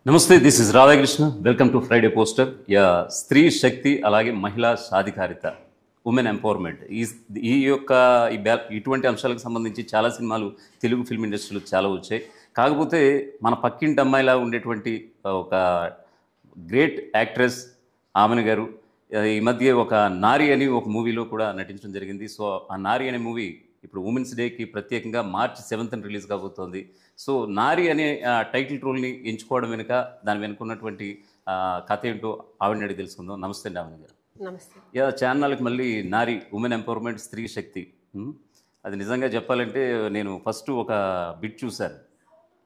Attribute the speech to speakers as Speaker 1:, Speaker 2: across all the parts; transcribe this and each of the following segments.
Speaker 1: నమస్తే, this is Radhakrishna. Welcome to Friday poster. స్త్రీ శక్తి అలాగే మహిళా సాధికారిత, ఉమెన్ ఎంపవర్మెంట్, ఈ యొక్క ఇటువంటి అంశాలకు సంబంధించి చాలా సినిమాలు తెలుగు ఫిల్మ్ ఇండస్ట్రీలో చాలా వచ్చాయి. కాకపోతే మన పక్కింటి అమ్మాయిలా ఉండేటువంటి ఒక గ్రేట్ యాక్ట్రెస్ ఆమెని గారు ఈ మధ్య ఒక నారి అని ఒక మూవీలో కూడా నటించడం జరిగింది. సో ఆ నారి అనే మూవీ ఇప్పుడు ఉమెన్స్ డేకి ప్రత్యేకంగా మార్చి 7th రిలీజ్ కాబోతోంది. సో నారి అనే టైటిల్ రోల్ని ఎంచుకోవడం వెనుక దాని వెనుకున్నటువంటి కథ ఏంటో ఆవిడని అడిగి తెలుసుకుందాం. నమస్తే అండి ఆవిడ గారు.
Speaker 2: నమస్తే.
Speaker 1: ఛానల్కి మళ్ళీ నారి, ఉమెన్ ఎంపవర్మెంట్, స్త్రీ శక్తి. అది నిజంగా చెప్పాలంటే నేను ఫస్ట్ ఒక బిట్ చూశాను.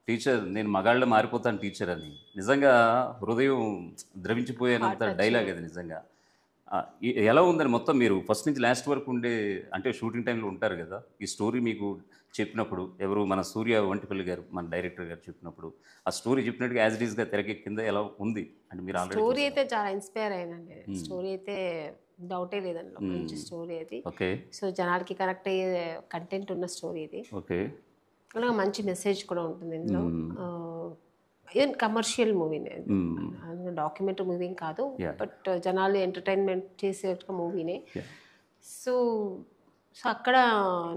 Speaker 1: టీచర్, నేను మగాళ్ళ మారిపోతాను టీచర్ అని. నిజంగా హృదయం ద్రవించిపోయేంత డైలాగ్ అది నిజంగా. ఎలా ఉందని మొత్తం మీరు ఫస్ట్ నుంచి లాస్ట్ వరకు ఉండే, అంటే షూటింగ్ టైంలో ఉంటారు కదా, ఈ స్టోరీ మీకు చెప్పినప్పుడు ఎవరు మన సూర్య వంటిపల్లి గారు, మన డైరెక్టర్ గారు చెప్పినప్పుడు ఆ స్టోరీ చెప్పినట్టుగా యాజ్ ఇట్ ఈస్గా తెరకెక్కింద ఎలా ఉంది అంటే మీరు ఆల్రెడీ
Speaker 2: స్టోరీ అయితే చాలా ఇన్స్పైర్ అయ్యానండి. స్టోరీ అయితే డౌటే లేదండి, మంచి స్టోరీ అది.
Speaker 1: ఓకే.
Speaker 2: సో జనాలకి కనెక్ట్ అయ్యే కంటెంట్ ఉన్న స్టోరీ ఇది.
Speaker 1: ఓకే.
Speaker 2: అలాగే మంచి మెసేజ్ కూడా ఉంటుంది ఇందులో. ఈవెన్ కమర్షియల్ మూవీనే, డాక్యుమెంటరీ మూవీ కాదు, బట్ జనాలు ఎంటర్టైన్మెంట్ చేసే మూవీనే. సో సో అక్కడ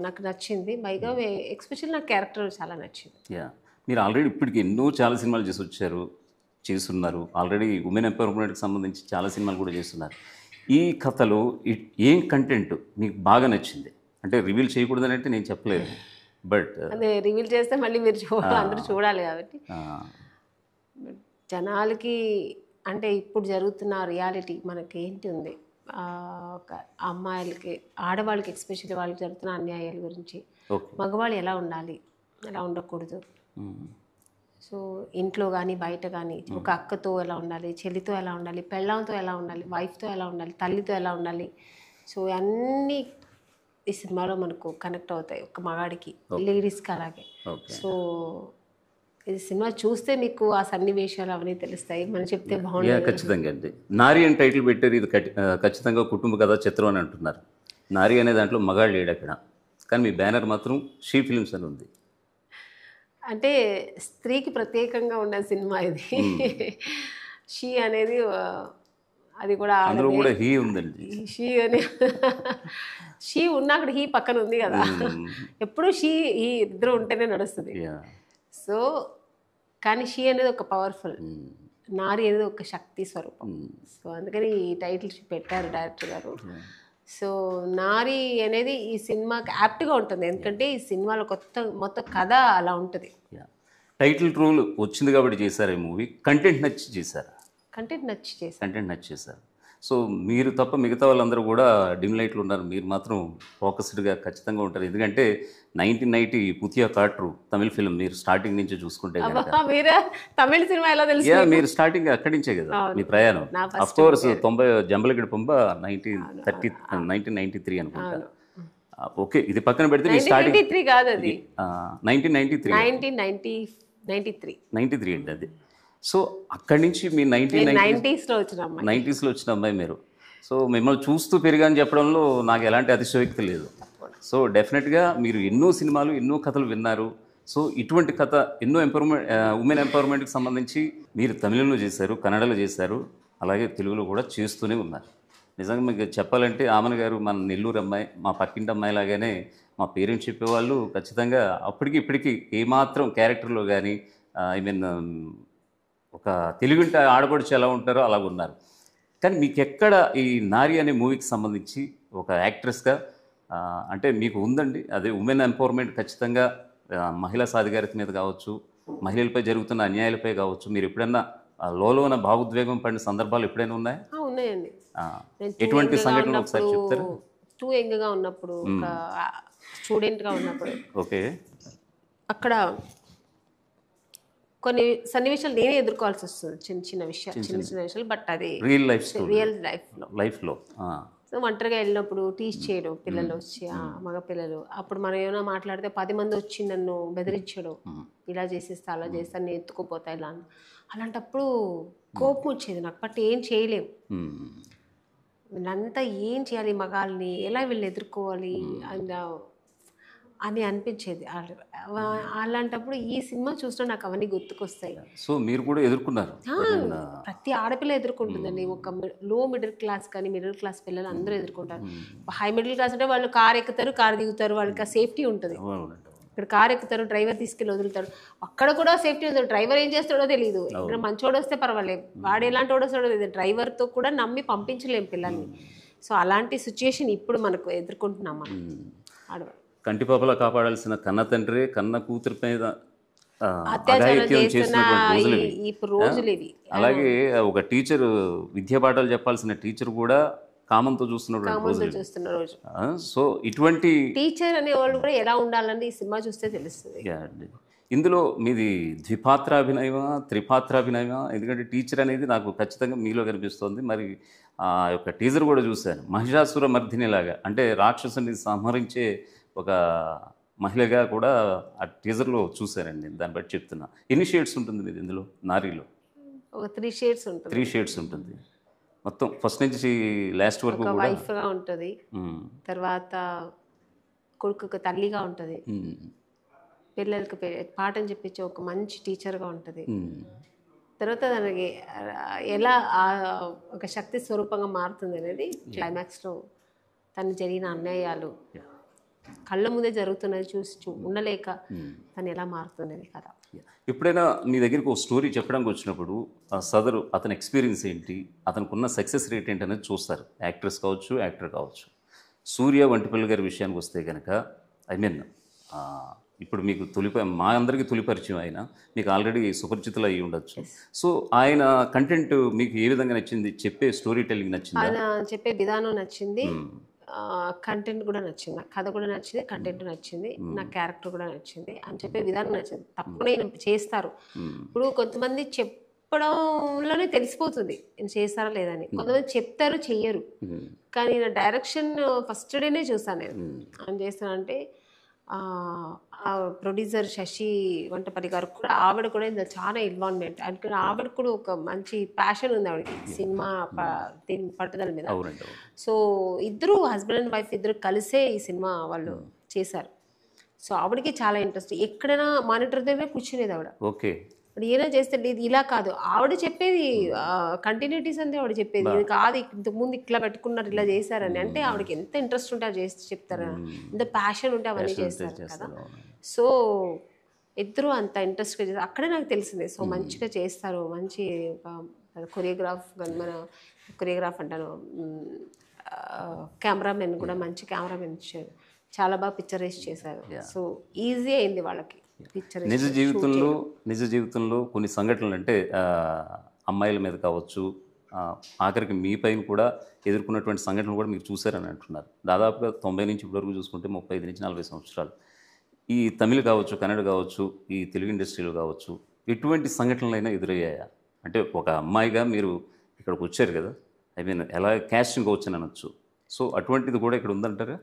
Speaker 2: నాకు నచ్చింది. పైగా ఎస్పెషల్ నా క్యారెక్టర్ చాలా నచ్చింది.
Speaker 1: మీరు ఆల్రెడీ ఇప్పటికి ఎన్నో చాలా సినిమాలు చేస్తున్నారు. ఆల్రెడీ ఉమెన్ ఎంపవర్మెంట్కి సంబంధించి చాలా సినిమాలు కూడా చేస్తున్నారు. ఈ కథలో ఏం కంటెంట్ మీకు బాగా నచ్చింది? అంటే రివీల్ చేయకూడదని అంటే నేను చెప్పలేదు, బట్
Speaker 2: అదే రివీల్ చేస్తే మళ్ళీ మీరు అందరూ చూడాలి కాబట్టి జనాలకి, అంటే ఇప్పుడు జరుగుతున్న రియాలిటీ మనకి ఏంటి ఉంది, అమ్మాయిలకి, ఆడవాళ్ళకి, ఎస్పెషల్లీ వాళ్ళకి జరుగుతున్న అన్యాయాల గురించి, మగవాళ్ళు ఎలా ఉండాలి, ఎలా ఉండకూడదు, సో ఇంట్లో కానీ బయట కానీ ఒక అక్కతో ఎలా ఉండాలి, చెల్లితో ఎలా ఉండాలి, పెళ్ళాంతో ఎలా ఉండాలి, వైఫ్తో ఎలా ఉండాలి, తల్లితో ఎలా ఉండాలి, సో అన్నీ ఈ సినిమాలో మనకు కనెక్ట్ అవుతాయి ఒక మగాడికి, లేడీస్కి అలాగే. సో ఈ సినిమా చూస్తే మీకు ఆ సన్నివేశాలు అవన్నీ తెలుస్తాయి. మనం చెప్తే బాగుంటుంది.
Speaker 1: ఖచ్చితంగా అండి. నారి అని టైటిల్ పెట్టారు. ఇది ఖచ్చితంగా కుటుంబ కథ చిత్రం అని అంటున్నారు. నారి అనే దాంట్లో మగాళ్ళు లేడు అక్కడ, కానీ మీ బ్యానర్ మాత్రం షీ ఫిల్మ్స్ అని ఉంది.
Speaker 2: అంటే స్త్రీకి ప్రత్యేకంగా ఉన్న సినిమా ఇది. షీ అనేది అది కూడా
Speaker 1: అందులో కూడా హీ ఉందండి.
Speaker 2: షీ అని షీ ఉన్నా అక్కడ హీ పక్కన ఉంది కదా, ఎప్పుడు షీ ఈ ఇద్దరు ఉంటేనే నడుస్తుంది. సో కానీ షీ అనేది ఒక పవర్ఫుల్, నారి అనేది ఒక శక్తి స్వరూపం. సో అందుకని ఈ టైటిల్ పెట్టారు డైరెక్టర్ గారు. సో నారి అనేది ఈ సినిమాకి యాప్ట్గా ఉంటుంది, ఎందుకంటే ఈ సినిమాలో మొత్తం కథ అలా ఉంటుంది.
Speaker 1: టైటిల్ రోల్ వచ్చింది కాబట్టి చేశారు ఈ మూవీ. కంటెంట్ నచ్చి చేశారు.
Speaker 2: కంటెంట్ నచ్చి చేశారు.
Speaker 1: సో మీరు తప్ప మిగతా వాళ్ళందరూ కూడా డిమ్ లైట్లు ఉన్నారు, మీరు మాత్రం ఫోకస్డ్గా ఖచ్చితంగా ఉంటారు. ఎందుకంటే 1990 పుతియా కాట్రు తమిళ ఫిల్మ్ మీరు స్టార్టింగ్ నుంచి చూసుకుంటే
Speaker 2: తమిళ సినిమా ఎలా తెలుసు?
Speaker 1: మీరు స్టార్టింగ్ అక్కడి నుంచే కదా మీ ప్రయాణం. అఫ్ కోర్స్ 90 జంబలగిడి పంప 1993 అనుకుంటా. ఓకే, ఇది పక్కన పెడితే మీ స్టార్టింగ్ 1993 అండి అది. సో అక్కడి నుంచి మీ
Speaker 2: 90స్లో
Speaker 1: వచ్చిన అమ్మాయి మీరు. సో మిమ్మల్ని చూస్తూ పెరిగాని చెప్పడంలో నాకు ఎలాంటి అతిశయోక్తి లేదు. సో డెఫినెట్గా మీరు ఎన్నో సినిమాలు, ఎన్నో కథలు విన్నారు. సో ఇటువంటి కథ ఎన్నో ఉమెన్ ఎంపవర్మెంట్కి సంబంధించి మీరు తమిళంలో చేశారు, కన్నడలో చేశారు, అలాగే తెలుగులో కూడా చేస్తూనే ఉన్నారు. నిజంగా మీకు చెప్పాలంటే ఆమెను గారు మన నెల్లూరు అమ్మాయి, మా పక్కింటి అమ్మాయి లాగానే మా పేరెంట్స్ చెప్పేవాళ్ళు. ఖచ్చితంగా అప్పటికి ఇప్పటికీ ఏమాత్రం క్యారెక్టర్లో కానీ, ఐ మీన్ ఒక తెలుగుంటే ఆడపడుచు ఎలా ఉంటారో అలా ఉన్నారు. కానీ మీకు ఎక్కడ ఈ నారి అనే మూవీకి సంబంధించి ఒక యాక్ట్రెస్గా అంటే మీకు ఉందండి అదే ఉమెన్ ఎంపవర్మెంట్, ఖచ్చితంగా మహిళా సాధికారిత మీద కావచ్చు, మహిళలపై జరుగుతున్న అన్యాయాలపై కావచ్చు, మీరు ఎప్పుడన్నా లోన భావోద్వేగం పడిన సందర్భాలు ఎప్పుడైనా ఉన్నాయా?
Speaker 2: ఉన్నాయండి.
Speaker 1: ఎటువంటి సంఘటనలు ఒకసారి చెప్తారా?
Speaker 2: టూ యంగ్గా ఉన్నప్పుడు, ఒక స్టూడెంట్గా ఉన్నప్పుడు,
Speaker 1: ఓకే,
Speaker 2: అక్కడ కొన్ని సన్నివేశాలు నేనే ఎదుర్కోవాల్సి వస్తుంది. చిన్న విషయాలు, బట్ అది రియల్ లైఫ్లో. సో ఒంటరిగా వెళ్ళినప్పుడు టీచ్ చేయడం, పిల్లలు వచ్చి మగ పిల్లలు, అప్పుడు మనం ఏమైనా మాట్లాడితే 10 మంది వచ్చి నన్ను బెదిరించడం, ఇలా చేసేస్తా అలా చేస్తా, నేను ఎత్తుకుపోతా ఇలా. అలాంటప్పుడు కోపం వచ్చేది నాకు, బట్ ఏం చేయలేము. వీళ్ళంతా ఏం చేయాలి, మగాల్ని ఎలా వీళ్ళు ఎదుర్కోవాలి, అని అనిపించేది. అలాంటప్పుడు ఈ సినిమా చూసినా నాకు అవన్నీ గుర్తుకొస్తాయి.
Speaker 1: సో మీరు కూడా ఎదుర్కొన్నారు.
Speaker 2: ప్రతి ఆడపిల్ల ఎదుర్కొంటుందండి. ఒక లో మిడిల్ క్లాస్ కానీ మిడిల్ క్లాస్ పిల్లలు అందరూ ఎదుర్కొంటారు. హై మిడిల్ క్లాస్ అంటే వాళ్ళు కార్ ఎక్కుతారు, కార్ దిగుతారు, వాళ్ళకి ఆ సేఫ్టీ ఉంటుంది. ఇక్కడ కార్ ఎక్కుతారు, డ్రైవర్ తీసుకెళ్ళి వదులుతాడు, అక్కడ కూడా సేఫ్టీ ఉంటుంది. డ్రైవర్ ఏం చేస్తాడో తెలియదు. ఇక్కడ మంచోడు వస్తే పర్వాలేదు, వాడు ఎలాంటి వాడు వస్తాడో తెలియదు. డ్రైవర్తో కూడా నమ్మి పంపించలేము పిల్లల్ని. సో అలాంటి సిచ్యుయేషన్ ఇప్పుడు మనకు ఎదుర్కొంటున్నాం మనం ఆడవాళ్ళు.
Speaker 1: కంటిపాపలా కాపాడాల్సిన కన్న తండ్రి కన్న కూతురు మీద
Speaker 2: అత్యాచారం చేస్తున్న
Speaker 1: ఇప్పుడు
Speaker 2: రోజులు ఇవి.
Speaker 1: అలాగే ఒక టీచర్ విద్యా పాఠాలు చెప్పాల్సిన టీచర్ కూడా కామంతో చూస్తున్న రోజు. సో ఇటువంటి
Speaker 2: టీచర్ అనే వాళ్ళు కూడా ఎలా ఉండాలని ఈ సినిమా చూస్తే తెలుస్తుంది.
Speaker 1: ఇందులో మీది ద్విపాత్రాభినయమా త్రిపాత్రాభినయమా? ఎందుకంటే టీచర్ అనేది నాకు ఖచ్చితంగా మీలో కనిపిస్తుంది. మరి ఆ యొక్క టీజర్ కూడా చూశాను, మహిషాసుర మర్దినిలాగా, అంటే రాక్షసుని సంహరించే ఒక మహిళగా కూడా ఆ టీజర్లో చూశానండి. దాన్ని బట్టి చెప్తున్నా. ఎన్ని షేడ్స్ ఉంటుంది మీది ఇందులో? నారీలో
Speaker 2: ఒక 3 షేడ్స్ ఉంటుంది.
Speaker 1: 3 షేడ్స్ ఉంటుంది మొత్తం, ఫస్ట్ నుంచి లాస్ట్ వరకు.
Speaker 2: వైఫ్గా ఉంటుంది, తర్వాత కొడుకు తల్లిగా ఉంటుంది, పిల్లలకి పాఠం చెప్పించే ఒక మంచి టీచర్గా ఉంటుంది, తర్వాత దానికి ఎలా ఒక శక్తి స్వరూపంగా మారుతుంది అనేది క్లైమాక్స్లో తను జరిగిన అన్యాయాలు కళ్ళ ముందే జరుగుతున్నది చూసి ఉండలేక తను ఎలా మారుతున్నది కదా.
Speaker 1: ఎప్పుడైనా మీ దగ్గరికి ఒక స్టోరీ చెప్పడానికి వచ్చినప్పుడు సదరు అతని ఎక్స్పీరియన్స్ ఏంటి, అతనికి ఉన్న సక్సెస్ రేట్ ఏంటి అనేది చూస్తారు. యాక్ట్రెస్ కావచ్చు, యాక్టర్ కావచ్చు. సూర్య వంటిపల్లి గారి విషయానికి వస్తే కనుక ఇప్పుడు మీకు మా అందరికీ తొలి పరిచయం ఆయన, మీకు ఆల్రెడీ సుపరిచితులు అయ్యి ఉండొచ్చు. సో ఆయన కంటెంట్ మీకు ఏ విధంగా నచ్చింది? చెప్పే స్టోరీ టెల్లింగ్ నచ్చింది,
Speaker 2: ఆయన చెప్పే విధానం నచ్చింది, కంటెంట్ కూడా నచ్చింది, నా కథ కూడా నచ్చింది, కంటెంట్ నచ్చింది, నా క్యారెక్టర్ కూడా నచ్చింది, అని చెప్పే విధానం నచ్చింది. తప్పకుండా చేస్తారు. ఇప్పుడు కొంతమంది చెప్పడంలోనే తెలిసిపోతుంది నేను చేస్తారా లేదని. కొంతమంది చెప్తారు, చెయ్యరు. కానీ నా డైరెక్షన్ ఫస్ట్ డేనే చూసాను నేను. ఆయన చేస్తానంటే ప్రొడ్యూసర్ శశి వంటపల్లి గారు కూడా, ఆవిడ కూడా ఇందులో చాలా ఇన్వాల్వ్మెంట్. అందుకని ఆవిడ కూడా ఒక మంచి ప్యాషన్ ఉంది ఆవిడకి సినిమా దీని పట్టుదల మీద. సో ఇద్దరు హస్బెండ్ అండ్ వైఫ్ ఇద్దరు కలిసే ఈ సినిమా వాళ్ళు చేశారు. సో ఆవిడకి చాలా ఇంట్రెస్ట్. ఎక్కడైనా మానిటర్ దగ్గర కూర్చునేది ఆవిడ.
Speaker 1: ఓకే,
Speaker 2: ఇప్పుడు ఏమైనా చేస్తే ఇది ఇలా కాదు, ఆవిడ చెప్పేది కంటిన్యూటీస్ అంతే ఆవిడ చెప్పేది. ఇది కాదు, ఇంతకుముందు ఇట్లా పెట్టుకున్నారు, ఇలా చేశారని. అంటే ఆవిడకి ఎంత ఇంట్రెస్ట్ ఉంటే అది చేసి చెప్తారు, ఎంత ప్యాషన్ ఉంటే అవన్నీ చేస్తారు కదా. సో ఇద్దరు అంత ఇంట్రెస్ట్గా చేస్తారు. అక్కడే నాకు తెలిసింది. సో మంచిగా చేస్తారు, మంచి కొరియోగ్రాఫ్, మన కొరియోగ్రాఫ్ అంటాను, కెమెరామెన్ కూడా మంచి కెమెరామెన్ ఇచ్చారు, చాలా బాగా పిక్చరైజ్ చేశారు. సో ఈజీ అయింది వాళ్ళకి.
Speaker 1: నిజ జీవితంలో కొన్ని సంఘటనలు, అంటే అమ్మాయిల మీద కావచ్చు, ఆఖరికి మీ పైన కూడా ఎదుర్కొన్నటువంటి సంఘటనలు కూడా మీరు చూశారని అంటున్నారు. దాదాపుగా 90 నుంచి ఇప్పటివరకు చూసుకుంటే 35 నుంచి 40 సంవత్సరాలు ఈ తమిళ్ కావచ్చు, కన్నడ కావచ్చు, ఈ తెలుగు ఇండస్ట్రీలో కావచ్చు, ఎటువంటి సంఘటనలైనా ఎదురయ్యాయా? అంటే ఒక అమ్మాయిగా మీరు ఇక్కడికి వచ్చారు కదా, ఎలా క్యాస్టింగ్ వచ్చని అనొచ్చు. సో అటువంటిది కూడా ఇక్కడ ఉందంటారా?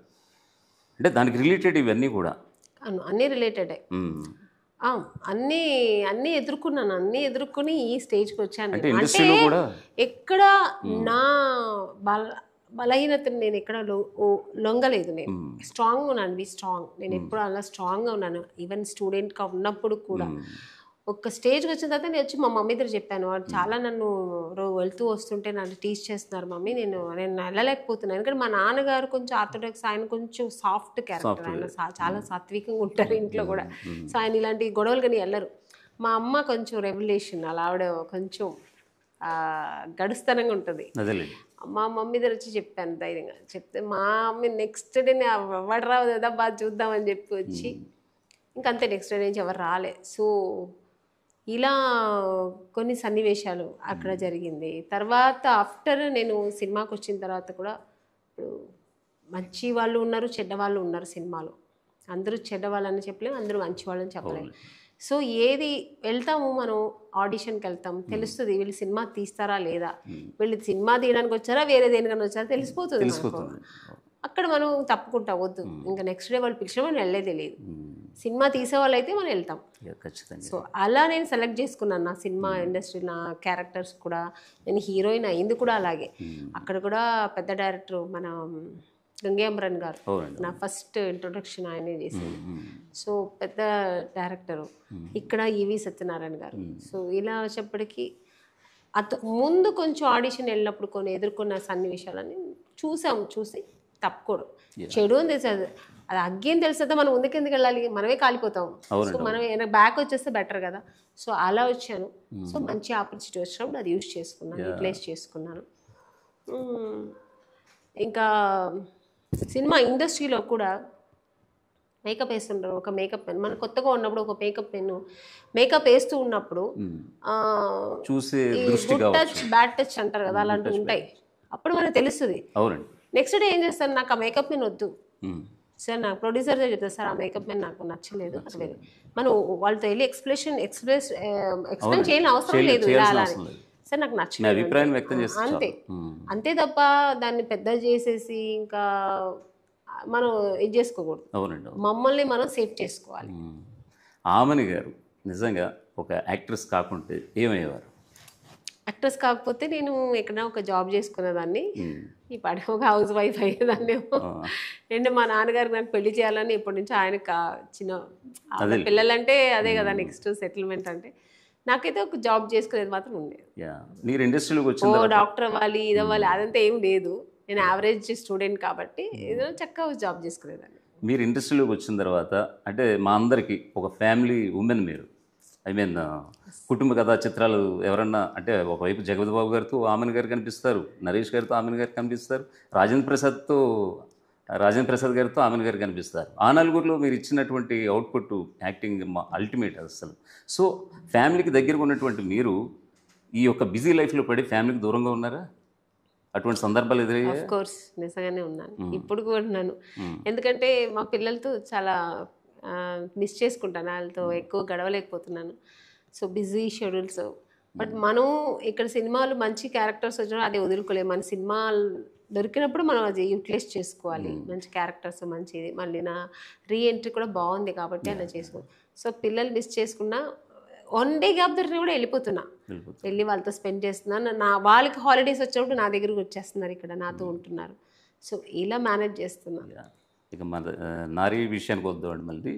Speaker 1: అంటే దానికి రిలేటెడ్ ఇవన్నీ కూడా
Speaker 2: అన్నీ రిలేటెడే. అన్నీ ఎదుర్కొన్నాను, అన్నీ ఎదుర్కొని ఈ స్టేజ్కి వచ్చాను. అంటే ఎక్కడ నా బలహీనతను నేను ఎక్కడ లొంగలేదు. నేను స్ట్రాంగ్గా ఉన్నాను, స్ట్రాంగ్. నేను ఎప్పుడు అలా స్ట్రాంగ్గా ఉన్నాను. ఈవెన్ స్టూడెంట్గా ఉన్నప్పుడు కూడా ఒక స్టేజ్కి వచ్చిన తర్వాత నేను వచ్చి మా మమ్మీ దగ్గర చెప్పాను. వాడు చాలా నన్ను వెళ్తూ వస్తుంటే నన్ను టీచ్ చేస్తున్నారు మమ్మీ, నేను వెళ్ళలేకపోతున్నాను. ఎందుకంటే మా నాన్నగారు కొంచెం ఆర్థోడాక్స్, ఆయన కొంచెం సాఫ్ట్ క్యారెక్టర్, ఆయన చాలా సాత్వికంగా ఉంటారు ఇంట్లో కూడా. సో ఆయన ఇలాంటి గొడవలు కానీ వెళ్ళరు. మా అమ్మ కొంచెం రెవల్యూషన్, అలా ఆవిడ కొంచెం గడుస్తనంగా ఉంటుంది. మా మమ్మీ దగ్గర వచ్చి చెప్పాను ధైర్యంగా. చెప్తే మా మమ్మీ నెక్స్ట్ డే ఎవరు రావు కదా, బాగా చూద్దామని చెప్పి వచ్చి ఇంకంతే. నెక్స్ట్ డే నుంచి ఎవరు రాలే. సో ఇలా కొన్ని సన్నివేశాలు అక్కడ జరిగింది. తర్వాత ఆఫ్టర్ నేను సినిమాకి వచ్చిన తర్వాత కూడా ఇప్పుడు మంచి వాళ్ళు ఉన్నారు, చెడ్డవాళ్ళు ఉన్నారు సినిమాలో. అందరూ చెడ్డవాళ్ళని చెప్పలేము, అందరూ మంచి వాళ్ళని చెప్పలేము. సో ఏది వెళ్తాము మనం, ఆడిషన్కి వెళ్తాం, తెలుస్తుంది వీళ్ళు సినిమా తీస్తారా లేదా, వీళ్ళు సినిమా తీయడానికి వచ్చారా వేరే దేనికన్నా వచ్చారా తెలిసిపోతుంది. అక్కడ మనం తప్పుకుంటా వద్దు, ఇంకా నెక్స్ట్ డే వాళ్ళు పిలిచిన మనం వెళ్ళేదే లేదు. సినిమా తీసే వాళ్ళు అయితే మనం వెళ్తాం. సో అలా నేను సెలెక్ట్ చేసుకున్నాను నా సినిమా ఇండస్ట్రీ, నా క్యారెక్టర్స్ కూడా. నేను హీరోయిన్ అయింది కూడా అలాగే. అక్కడ కూడా పెద్ద డైరెక్టర్ మన గంగేంబ్రన్ గారు
Speaker 1: అవునండి.
Speaker 2: నా ఫస్ట్ ఇంట్రొడక్షన్ ఆయనే చేసింది. సో పెద్ద డైరెక్టరు. ఇక్కడ ఈవి సత్యనారాయణ గారు. సో ఇలా వచ్చేప్పటికి ముందు కొంచెం ఆడిషన్ వెళ్ళినప్పుడు కొన్ని ఎదుర్కొన్న సన్నివేశాలని చూసి తప్పుకోడు. చెడు అని తెలుసు, అది అగ్గేం తెలుస్తుందా మనం ముందుకెందుకు వెళ్ళాలి, మనమే కాలిపోతాం. సో మనం బ్యాక్ వచ్చేస్తే బెటర్ కదా. సో అలా వచ్చాను. సో మంచి ఆపర్చునిటీ వచ్చినప్పుడు అది యూజ్ చేసుకున్నాను, యూటిలైజ్ చేసుకున్నాను. ఇంకా సినిమా ఇండస్ట్రీలో కూడా మేకప్ వేస్తుంటారు. ఒక మేకప్ పెన్ మన కొత్తగా ఉన్నప్పుడు ఒక మేకప్ వేస్తూ ఉన్నప్పుడు గుడ్ టచ్ బ్యాడ్ టచ్ అంటారు కదా, అలాంటివి ఉంటాయి. అప్పుడు మనకు తెలుస్తుంది. నెక్స్ట్ డే ఏం చేస్తాను, నాకు ఆ మేకప్ పెన్ వద్దు సార్, నాకు ప్రొడ్యూసర్ చెప్తారు సార్ ఆ మేకప్ పెన్ నాకు నచ్చలేదు, మనం వాళ్ళతో వెళ్ళి ఎక్స్ప్లెయిన్ చేయాలని అవసరం లేదు, సార్ నాకు నచ్చలేదు అంతే తప్ప దాన్ని పెద్ద చేసేసి ఇంకా మనం ఇది చేసుకోకూడదు. మమ్మల్ని మనం సేవ్ చేసుకోవాలి.
Speaker 1: ఆమని గారు నిజంగా ఒక యాక్ట్రెస్ కాకుంటే ఏమయ్యేవారు?
Speaker 2: యాక్ట్రెస్ కాకపోతే నేను ఎక్కడైనా ఒక జాబ్ చేసుకునేదాన్ని, ఈ పాటి ఒక హౌస్ వైఫ్ అయ్యేదాన్ని. అంటే మా నాన్నగారికి నాకు పెళ్లి చేయాలని ఎప్పటి నుంచో ఆయనకు చిన్న పిల్లలంటే అదే కదా నెక్స్ట్ సెటిల్మెంట్ అంటే, నాకైతే ఒక జాబ్ చేసుకునేది మాత్రం ఉండేది.
Speaker 1: మీరు ఇండస్ట్రీలోకి వచ్చి
Speaker 2: డాక్టర్ అవ్వాలి ఇది అవ్వాలి అదంతా ఏం లేదు. నేను యావరేజ్ స్టూడెంట్ కాబట్టి ఏదో చక్కగా జాబ్ చేసుకునేదాన్ని.
Speaker 1: మీరు ఇండస్ట్రీలోకి వచ్చిన తర్వాత అంటే మా అందరికీ ఒక ఫ్యామిలీ ఉమెన్ మీరు, ఐ మీన్ కుటుంబ కథా చిత్రాలు ఎవరన్నా అంటే ఒకవైపు జగపతి బాబు గారితో ఆమెన్ గారు కనిపిస్తారు, నరేష్ గారితో ఆమెన్ గారు కనిపిస్తారు, రాజేంద్ర ప్రసాద్ గారితో ఆమెన్ గారు కనిపిస్తారు. ఆ నలుగురిలో మీరు ఇచ్చినటువంటి అవుట్పుట్ యాక్టింగ్ అల్టిమేట్ అసలు. సో ఫ్యామిలీకి దగ్గరగా ఉన్నటువంటి మీరు ఈ యొక్క బిజీ లైఫ్లో పడి ఫ్యామిలీకి దూరంగా ఉన్నారా? అటువంటి సందర్భాలు ఎదురయ్యాయి?
Speaker 2: ఆఫ్ కోర్స్ నిజంగానే ఉన్నాను, ఇప్పుడు కూడా ఉన్నాను. ఎందుకంటే మా పిల్లలతో చాలా మిస్ చేసుకుంటాను, వాళ్ళతో ఎక్కువ గడవలేకపోతున్నాను. So busy schedules. బట్ మనం ఇక్కడ సినిమాలు మంచి క్యారెక్టర్స్ వచ్చినా అది వదులుకోలేము. మన సినిమా దొరికినప్పుడు మనం అది యూటిలైజ్ చేసుకోవాలి. మంచి క్యారెక్టర్స్ మంచిది, మళ్ళీ నా రీఎంట్రీ కూడా బాగుంది కాబట్టి అలా చేసుకోవాలి. సో పిల్లలు మిస్ చేసుకున్నా వన్ డే గ్యాప్ దొరికినా కూడా వెళ్ళిపోతున్నా, వెళ్ళి వాళ్ళతో స్పెండ్ చేస్తున్నాను. వాళ్ళకి హాలిడేస్ వచ్చినప్పుడు నా దగ్గరకు వచ్చేస్తున్నారు, ఇక్కడ నాతో ఉంటున్నారు. సో ఇలా మేనేజ్ చేస్తున్నా.
Speaker 1: ఇక మన నారీ విషయానికి వద్దామండి. మళ్ళీ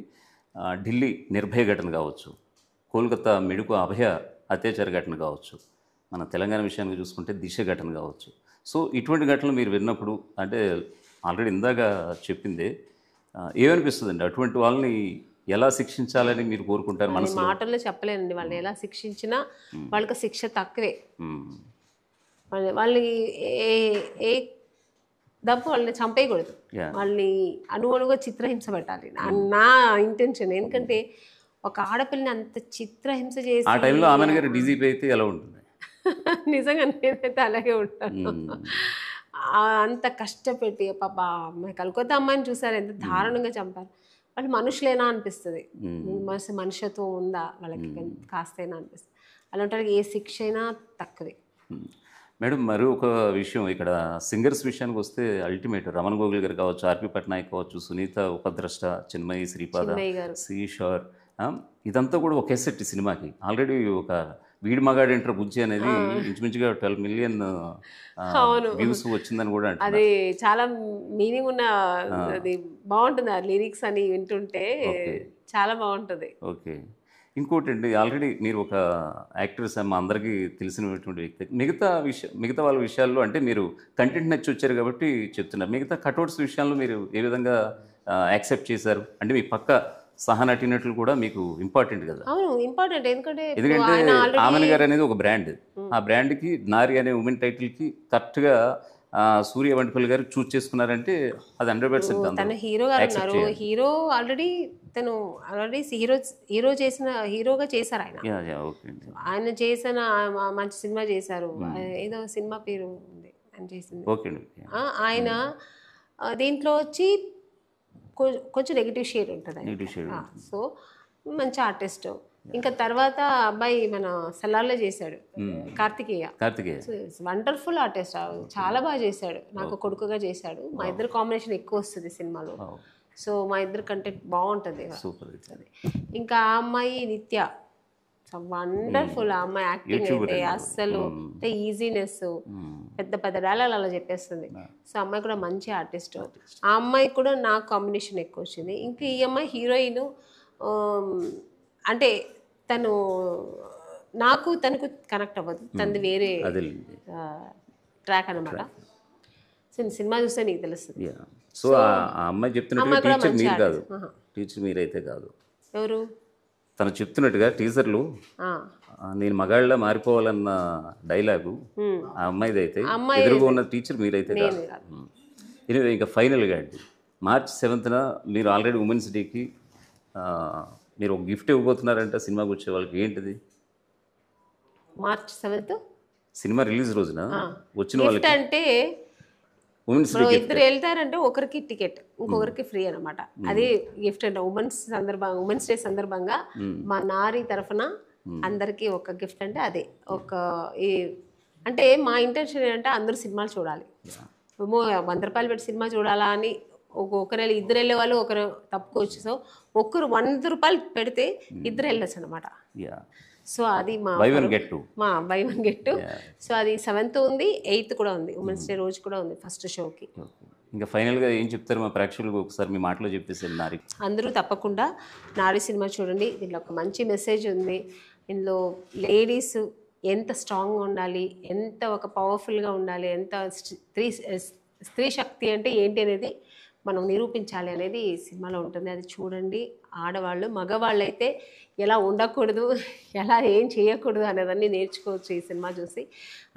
Speaker 1: ఢిల్లీ నిర్భయ ఘటన కావచ్చు, కోల్కతా మెడుకు అభయ అత్యాచార ఘటన కావచ్చు, మన తెలంగాణ విషయానికి చూసుకుంటే దిశ ఘటన కావచ్చు. సో ఇటువంటి ఘటనలు మీరు విన్నప్పుడు అంటే ఆల్రెడీ ఇందాక చెప్పిందే ఏమనిపిస్తుందండి? అటువంటి వాళ్ళని ఎలా శిక్షించాలని మీరు కోరుకుంటారు? మన
Speaker 2: మాటల్లో చెప్పలేనండి. వాళ్ళని ఎలా శిక్షించినా వాళ్ళకి శిక్ష తక్కువే. వాళ్ళని ఏ డబ్బు వాళ్ళని చంపేయకూడదు, వాళ్ళని అనువుగా చిత్రహింస పెట్టాలి నా ఇంటెన్షన్. ఎందుకంటే ఒక ఆడపిల్లని అంత చిత్రహింస చేసి
Speaker 1: ఆ టైంలో ఆమెన్ గారు డీజీపీ అయితే ఎలా ఉంటుంది?
Speaker 2: నిజంగా నేనైతే అలాగే ఉంటాను. అంత కష్టపెట్టి పాప అమ్మాయి కలకత్తా అమ్మాయిని చూసారు ఎంత దారుణంగా చంపారు. వాళ్ళు మనుషులేనా అనిపిస్తుంది, మనుషత్వం ఉందా వాళ్ళకి కాస్తైనా అనిపిస్తుంది. అలాంటి ఏ శిక్ష అయినా తక్కువే.
Speaker 1: మేడం మరి ఒక విషయం, ఇక్కడ సింగర్స్ విషయానికి వస్తే అల్టిమేట్ రమణ గోగుల్ గారు కావచ్చు, ఆర్పి పట్నాయక్ కావచ్చు, సునీత ఉపద్రష్ట, చిన్మయి శ్రీపాద, శ్రీషోర్, ఇదంతా కూడా ఒక ఎసెట్ సినిమాకి. ఆల్రెడీ ఒక వీడి మగాడు ఎంటర్ బుజ్జి అనేది ఇంచుమించుగా 12 మిలియన్ వ్యూస్ వచ్చిందని కూడా అంటే
Speaker 2: అది చాలా మీనింగ్ ఉన్న, అది బాగుంటుంది. ఆ లిరిక్స్ అని వింటుంటే చాలా బాగుంటుంది.
Speaker 1: ఓకే. ఇంకోటి అండి, ఆల్రెడీ మీరు ఒక యాక్ట్రెస్ మా అందరికీ తెలిసినటువంటి వ్యక్తి. మిగతా వాళ్ళ విషయాల్లో అంటే మీరు కంటెంట్ నచ్చి వచ్చారు కాబట్టి చెప్తున్నారు. మిగతా కట్అవుట్స్ విషయాల్లో మీరు ఏ విధంగా యాక్సెప్ట్ చేశారు? అంటే మీ పక్క సహనటినట్లు కూడా మీకు ఇంపార్టెంట్ కదా?
Speaker 2: అవును, ఇంపార్టెంట్. ఎందుకంటే
Speaker 1: ఆమెన్ గారు అనేది ఒక బ్రాండ్, ఆ బ్రాండ్కి నారి అనే ఉమెన్ టైటిల్కి కరెక్ట్గా సూర్య వంటిపల్లి గారు చూస్ చేసుకున్నారంటే అది 100%.
Speaker 2: తన హీరో గారు ఉన్నారు, హీరో ఆల్రెడీ తను హీరోగా చేశారు ఆయన. ఆయన చేసిన మంచి సినిమా చేశారు, ఏదో సినిమా పేరు ఉంది ఆయన చేసింది. ఆయన దీంట్లో వచ్చి కొంచెం నెగిటివ్ షేడ్ ఉంటుంది. సో మంచి ఆర్టిస్ట్. ఇంకా తర్వాత అబ్బాయి మన సలార్లో చేశాడు, కార్తికేయ. వండర్ఫుల్ ఆర్టిస్ట్, చాలా బాగా చేశాడు. నాకు కొడుకుగా చేశాడు. మా ఇద్దరు కాంబినేషన్ ఎక్కువ వస్తుంది సినిమాలో. సో మా ఇద్దరు కంటెంట్ బాగుంటుంది. ఇంకా ఆ అమ్మాయి నిత్య, వండర్ఫుల్. ఆ అమ్మాయి యాక్టింగ్ అయితే అస్సలు ఈజీనెస్ పెద్ద పెద్ద డైలాగ్ అలా చెప్పేస్తుంది. సో అమ్మాయి కూడా మంచి ఆర్టిస్ట్. ఆ అమ్మాయి కూడా నాకు కాంబినేషన్ ఎక్కువ వచ్చింది. ఇంకా ఈ అమ్మాయి హీరోయిన్ అంటే తను నాకు తనకు కనెక్ట్ అవ్వదు, తనది వేరే ట్రాక్ అనమాట. సో సినిమా చూస్తే నీకు తెలుస్తుంది.
Speaker 1: సో ఆ అమ్మాయి చెప్తున్నట్టుగా టీచర్ మీరు కాదు, టీచర్ మీరైతే కాదు.
Speaker 2: ఎవరు?
Speaker 1: తను చెప్తున్నట్టుగా టీచర్లు నేను మగాళ్ళ మారిపోవాలన్న డైలాగు ఆ అమ్మాయిది అయితే, ఎదురుగా ఉన్న టీచర్ మీరైతే కాదు. ఇంకా ఫైనల్గా అండి, March 7th మీరు ఆల్రెడీ ఉమెన్స్ డేకి మీరు ఒక గిఫ్ట్ ఇవ్వబోతున్నారంట సినిమాకి వచ్చే వాళ్ళకి. ఏంటిది?
Speaker 2: March 7th
Speaker 1: సినిమా రిలీజ్ రోజున వచ్చిన వాళ్ళకి
Speaker 2: అంటే
Speaker 1: ఉమెన్స్ డే
Speaker 2: ఇద్దరు వెళ్తారంటే ఒకరికి టికెట్, ఇంకొకరికి ఫ్రీ అనమాట. అది గిఫ్ట్ అంటే ఉమెన్స్ డే సందర్భంగా మా నారి తరఫున అందరికీ ఒక గిఫ్ట్. అంటే అదే ఒక అంటే మా ఇంటెన్షన్ ఏంటంటే అందరూ సినిమాలు చూడాలి. ఏమో 100 రూపాయలు పెట్టి సినిమా చూడాలా అని ఒకరు ఇద్దరు వెళ్ళే వాళ్ళు ఒకరు తప్పుకోవచ్చు. సో ఒక్కరు 100 రూపాయలు పెడితే ఇద్దరు వెళ్ళొచ్చు అనమాట. సో అది మా బై వన్ గెట్. సో అది 7th ఉంది, 8th కూడా ఉంది, ఉమెన్స్ డే రోజు కూడా ఉంది ఫస్ట్ షోకి.
Speaker 1: ఇంకా ఫైనల్గా ఏం చెప్తారు మా ప్రేక్షకులకు? ఒకసారి మీ మాటలో చెప్పేసి నారి.
Speaker 2: అందరూ తప్పకుండా నారి సినిమా చూడండి. దీనిలో ఒక మంచి మెసేజ్ ఉంది. ఇందులో లేడీస్ ఎంత స్ట్రాంగ్గా ఉండాలి, ఎంత ఒక పవర్ఫుల్గా ఉండాలి, ఎంత స్త్రీ శక్తి అంటే ఏంటి అనేది మనం నిరూపించాలి అనేది ఈ సినిమాలో ఉంటుంది. అది చూడండి. ఆడవాళ్ళు మగవాళ్ళు అయితే ఎలా ఉండకూడదు, ఎలా ఏం చేయకూడదు అనేదాన్ని నేర్చుకోవచ్చు ఈ సినిమా చూసి.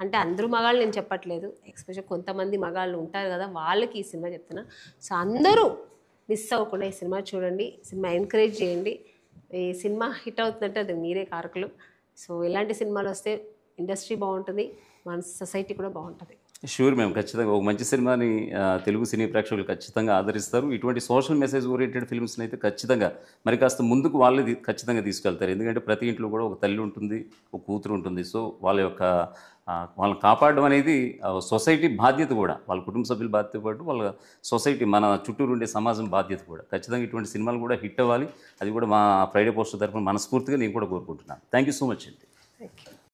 Speaker 2: అంటే అందరూ మగాళ్ళు నేను చెప్పట్లేదు, ఎక్స్పెషల్ కొంతమంది మగాళ్ళు ఉంటారు కదా, వాళ్ళకి ఈ సినిమా చెప్తున్నా. సో అందరూ మిస్ అవ్వకుండా ఈ సినిమా చూడండి, సినిమా ఎంకరేజ్ చేయండి. ఈ సినిమా హిట్ అవుతుందంటే అది మీరే కారకులు. సో ఇలాంటి సినిమాలు వస్తే ఇండస్ట్రీ బాగుంటుంది, మన సొసైటీ కూడా బాగుంటుంది.
Speaker 1: షూర్ మేము ఖచ్చితంగా ఒక మంచి సినిమాని తెలుగు సినీ ప్రేక్షకులు ఖచ్చితంగా ఆదరిస్తారు. ఇటువంటి సోషల్ మెసేజ్ ఓరియంటెడ్ ఫిల్మ్స్ని అయితే ఖచ్చితంగా మరి కాస్త ముందుకు వాళ్ళే ఖచ్చితంగా తీసుకెళ్తారు. ఎందుకంటే ప్రతి ఇంట్లో కూడా ఒక తల్లి ఉంటుంది, ఒక కూతురు ఉంటుంది. సో వాళ్ళని కాపాడడం అనేది సొసైటీ బాధ్యత కూడా, వాళ్ళ కుటుంబ సభ్యుల బాధ్యత పాటు వాళ్ళ సొసైటీ, మన చుట్టూరు ఉండే సమాజం బాధ్యత కూడా. ఖచ్చితంగా ఇటువంటి సినిమాలు కూడా హిట్ అవ్వాలి. అది కూడా మా ఫ్రైడే పోస్టర్ తరఫున మనస్ఫూర్తిగా నేను కూడా కోరుకుంటున్నాను. థ్యాంక్ యూ సో మచ్ అండి.
Speaker 2: Thank you.